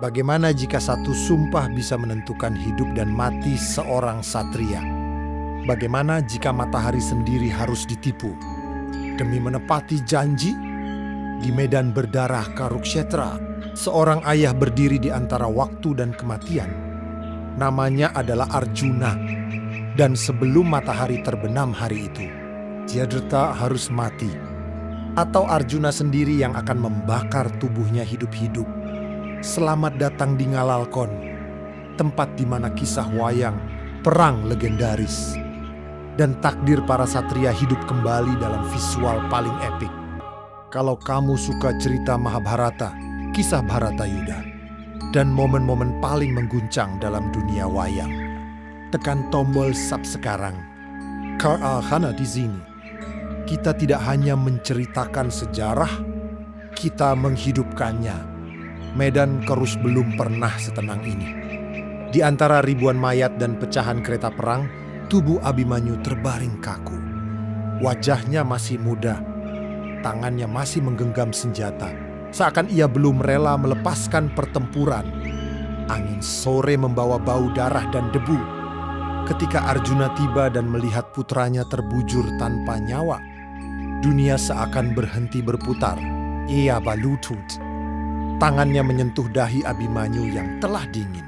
Bagaimana jika satu sumpah bisa menentukan hidup dan mati seorang satria? Bagaimana jika matahari sendiri harus ditipu? Demi menepati janji, di medan berdarah Kurukshetra, seorang ayah berdiri di antara waktu dan kematian. Namanya adalah Arjuna. Dan sebelum matahari terbenam hari itu, Jayadratha harus mati. Atau Arjuna sendiri yang akan membakar tubuhnya hidup-hidup. Selamat datang di Ngalalkon, tempat di mana kisah wayang, perang legendaris, dan takdir para satria hidup kembali dalam visual paling epik. Kalau kamu suka cerita Mahabharata, kisah Bharatayuda, dan momen-momen paling mengguncang dalam dunia wayang, tekan tombol sub sekarang. Karena di sini, kita tidak hanya menceritakan sejarah, kita menghidupkannya. Medan Kurus belum pernah setenang ini. Di antara ribuan mayat dan pecahan kereta perang, tubuh Abhimanyu terbaring kaku. Wajahnya masih muda, tangannya masih menggenggam senjata, seakan ia belum rela melepaskan pertempuran. Angin sore membawa bau darah dan debu. Ketika Arjuna tiba dan melihat putranya terbujur tanpa nyawa, dunia seakan berhenti berputar. Ia balutut. Tangannya menyentuh dahi Abhimanyu yang telah dingin.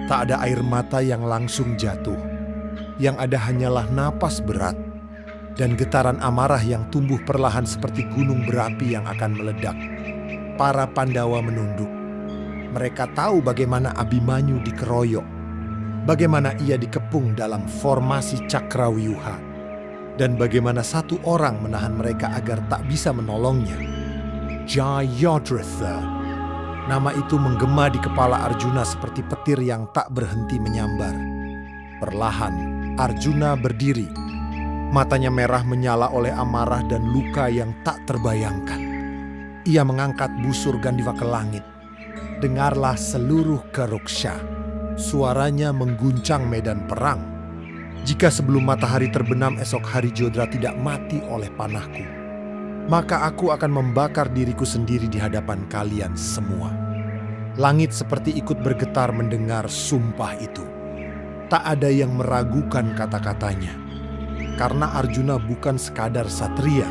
Tak ada air mata yang langsung jatuh. Yang ada hanyalah napas berat dan getaran amarah yang tumbuh perlahan seperti gunung berapi yang akan meledak. Para Pandawa menunduk. Mereka tahu bagaimana Abhimanyu dikeroyok. Bagaimana ia dikepung dalam formasi Cakrawiyuha. Dan bagaimana satu orang menahan mereka agar tak bisa menolongnya. Jayadratha. Nama itu menggema di kepala Arjuna seperti petir yang tak berhenti menyambar. Perlahan, Arjuna berdiri. Matanya merah menyala oleh amarah dan luka yang tak terbayangkan. Ia mengangkat busur Gandiva ke langit. Dengarlah seluruh Kuruksha. Suaranya mengguncang medan perang. Jika sebelum matahari terbenam esok hari Jayadratha tidak mati oleh panahku, maka aku akan membakar diriku sendiri di hadapan kalian semua. Langit seperti ikut bergetar mendengar sumpah itu. Tak ada yang meragukan kata-katanya. Karena Arjuna bukan sekadar satria.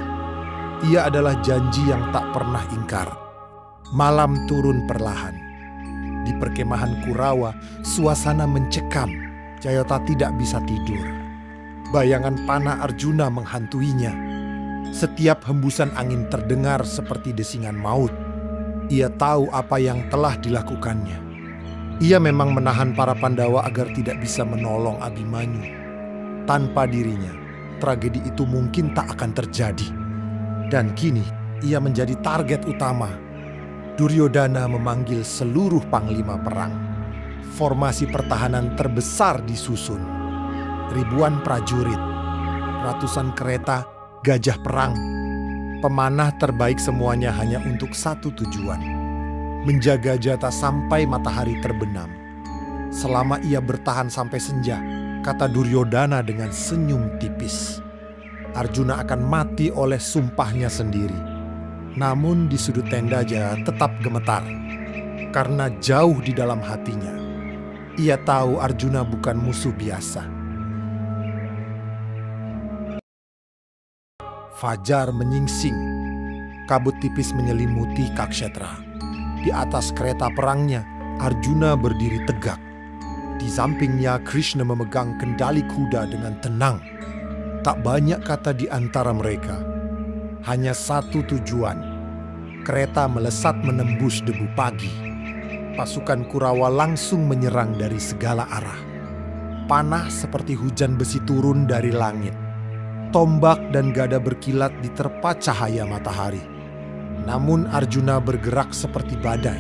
Ia adalah janji yang tak pernah ingkar. Malam turun perlahan. Di perkemahan Kurawa, suasana mencekam. Jayadratha tidak bisa tidur. Bayangan panah Arjuna menghantuinya. Setiap hembusan angin terdengar seperti desingan maut. Ia tahu apa yang telah dilakukannya. Ia memang menahan para Pandawa agar tidak bisa menolong Abhimanyu. Tanpa dirinya, tragedi itu mungkin tak akan terjadi. Dan kini, ia menjadi target utama. Duryodhana memanggil seluruh panglima perang. Formasi pertahanan terbesar disusun. Ribuan prajurit, ratusan kereta, gajah perang, pemanah terbaik semuanya hanya untuk satu tujuan. Menjaga Jayadratha sampai matahari terbenam. Selama ia bertahan sampai senja, kata Duryodhana dengan senyum tipis, Arjuna akan mati oleh sumpahnya sendiri. Namun di sudut tenda Jayadratha tetap gemetar. Karena jauh di dalam hatinya, ia tahu Arjuna bukan musuh biasa. Fajar menyingsing. Kabut tipis menyelimuti Kurukshetra. Di atas kereta perangnya, Arjuna berdiri tegak. Di sampingnya Krishna memegang kendali kuda dengan tenang. Tak banyak kata di antara mereka. Hanya satu tujuan. Kereta melesat menembus debu pagi. Pasukan Kurawa langsung menyerang dari segala arah. Panah seperti hujan besi turun dari langit. Tombak dan gada berkilat diterpa cahaya matahari. Namun Arjuna bergerak seperti badai.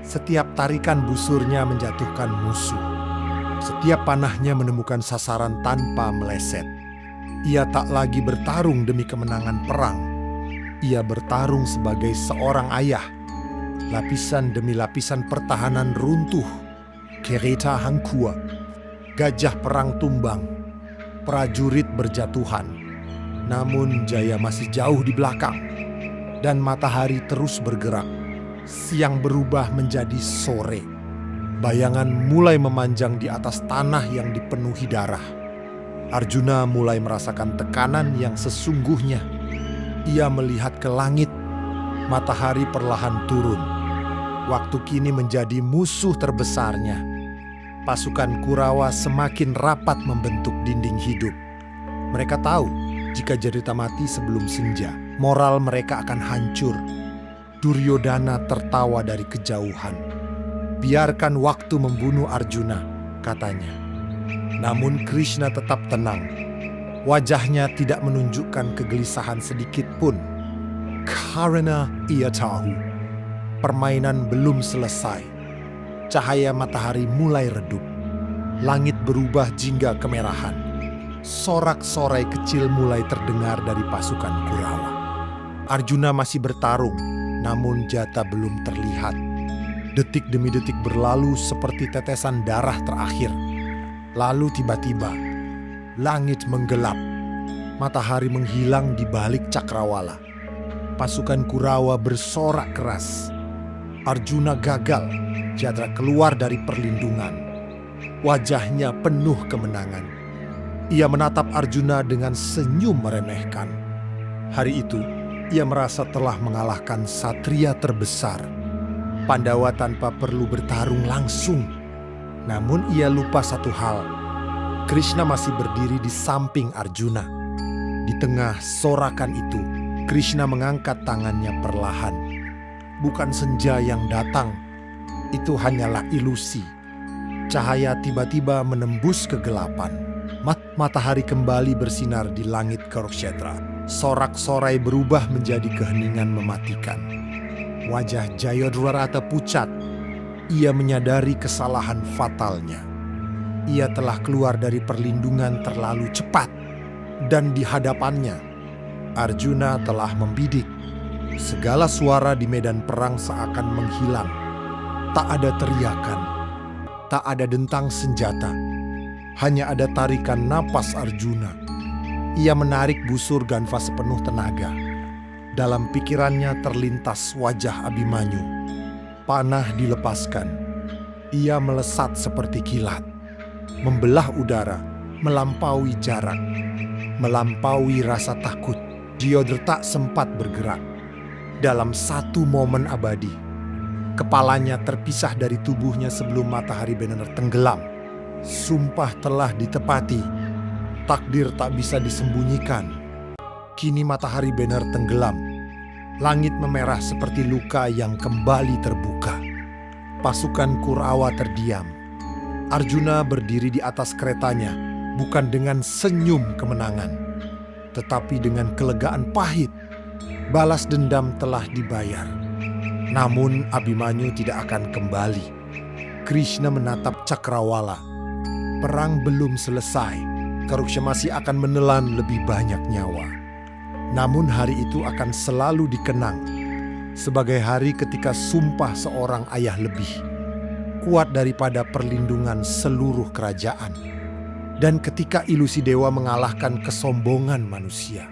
Setiap tarikan busurnya menjatuhkan musuh. Setiap panahnya menemukan sasaran tanpa meleset. Ia tak lagi bertarung demi kemenangan perang. Ia bertarung sebagai seorang ayah. Lapisan demi lapisan pertahanan runtuh. Kereta hancur. Gajah perang tumbang. Prajurit berjatuhan. Namun Jaya masih jauh di belakang. Dan matahari terus bergerak. Siang berubah menjadi sore. Bayangan mulai memanjang di atas tanah yang dipenuhi darah. Arjuna mulai merasakan tekanan yang sesungguhnya. Ia melihat ke langit. Matahari perlahan turun. Waktu kini menjadi musuh terbesarnya. Pasukan Kurawa semakin rapat membentuk dinding hidup. Mereka tahu jika Jadita mati sebelum senja, moral mereka akan hancur. Duryodhana tertawa dari kejauhan. Biarkan waktu membunuh Arjuna, katanya. Namun Krishna tetap tenang. Wajahnya tidak menunjukkan kegelisahan sedikit pun. Karena ia tahu, permainan belum selesai. Cahaya matahari mulai redup. Langit berubah jingga kemerahan. Sorak-sorai kecil mulai terdengar dari pasukan Kurawa. Arjuna masih bertarung, namun Jata belum terlihat. Detik demi detik berlalu seperti tetesan darah terakhir. Lalu tiba-tiba, langit menggelap. Matahari menghilang di balik cakrawala. Pasukan Kurawa bersorak keras. Arjuna gagal. Jata keluar dari perlindungan. Wajahnya penuh kemenangan. Ia menatap Arjuna dengan senyum meremehkan. Hari itu, ia merasa telah mengalahkan satria terbesar. Pandawa tanpa perlu bertarung langsung. Namun ia lupa satu hal. Krishna masih berdiri di samping Arjuna. Di tengah sorakan itu, Krishna mengangkat tangannya perlahan. Bukan senja yang datang, itu hanyalah ilusi. Cahaya tiba-tiba menembus kegelapan. Matahari kembali bersinar di langit Kurukshetra. Sorak-sorai berubah menjadi keheningan mematikan. Wajah Jayadratha pucat. Ia menyadari kesalahan fatalnya. Ia telah keluar dari perlindungan terlalu cepat. Dan di hadapannya, Arjuna telah membidik. Segala suara di medan perang seakan menghilang. Tak ada teriakan. Tak ada dentang senjata. Hanya ada tarikan napas Arjuna. Ia menarik busur Ganva sepenuh tenaga. Dalam pikirannya terlintas wajah Abhimanyu. Panah dilepaskan. Ia melesat seperti kilat. Membelah udara, melampaui jarak. Melampaui rasa takut. Jayadratha sempat bergerak. Dalam satu momen abadi. Kepalanya terpisah dari tubuhnya sebelum matahari benar-benar tenggelam. Sumpah telah ditepati. Takdir tak bisa disembunyikan. Kini matahari benar tenggelam. Langit memerah seperti luka yang kembali terbuka. Pasukan Kurawa terdiam. Arjuna berdiri di atas keretanya, bukan dengan senyum kemenangan, tetapi dengan kelegaan pahit. Balas dendam telah dibayar. Namun Abhimanyu tidak akan kembali. Krishna menatap cakrawala. Perang belum selesai. Kurukshetra masih akan menelan lebih banyak nyawa. Namun hari itu akan selalu dikenang sebagai hari ketika sumpah seorang ayah lebih kuat daripada perlindungan seluruh kerajaan. Dan ketika ilusi dewa mengalahkan kesombongan manusia.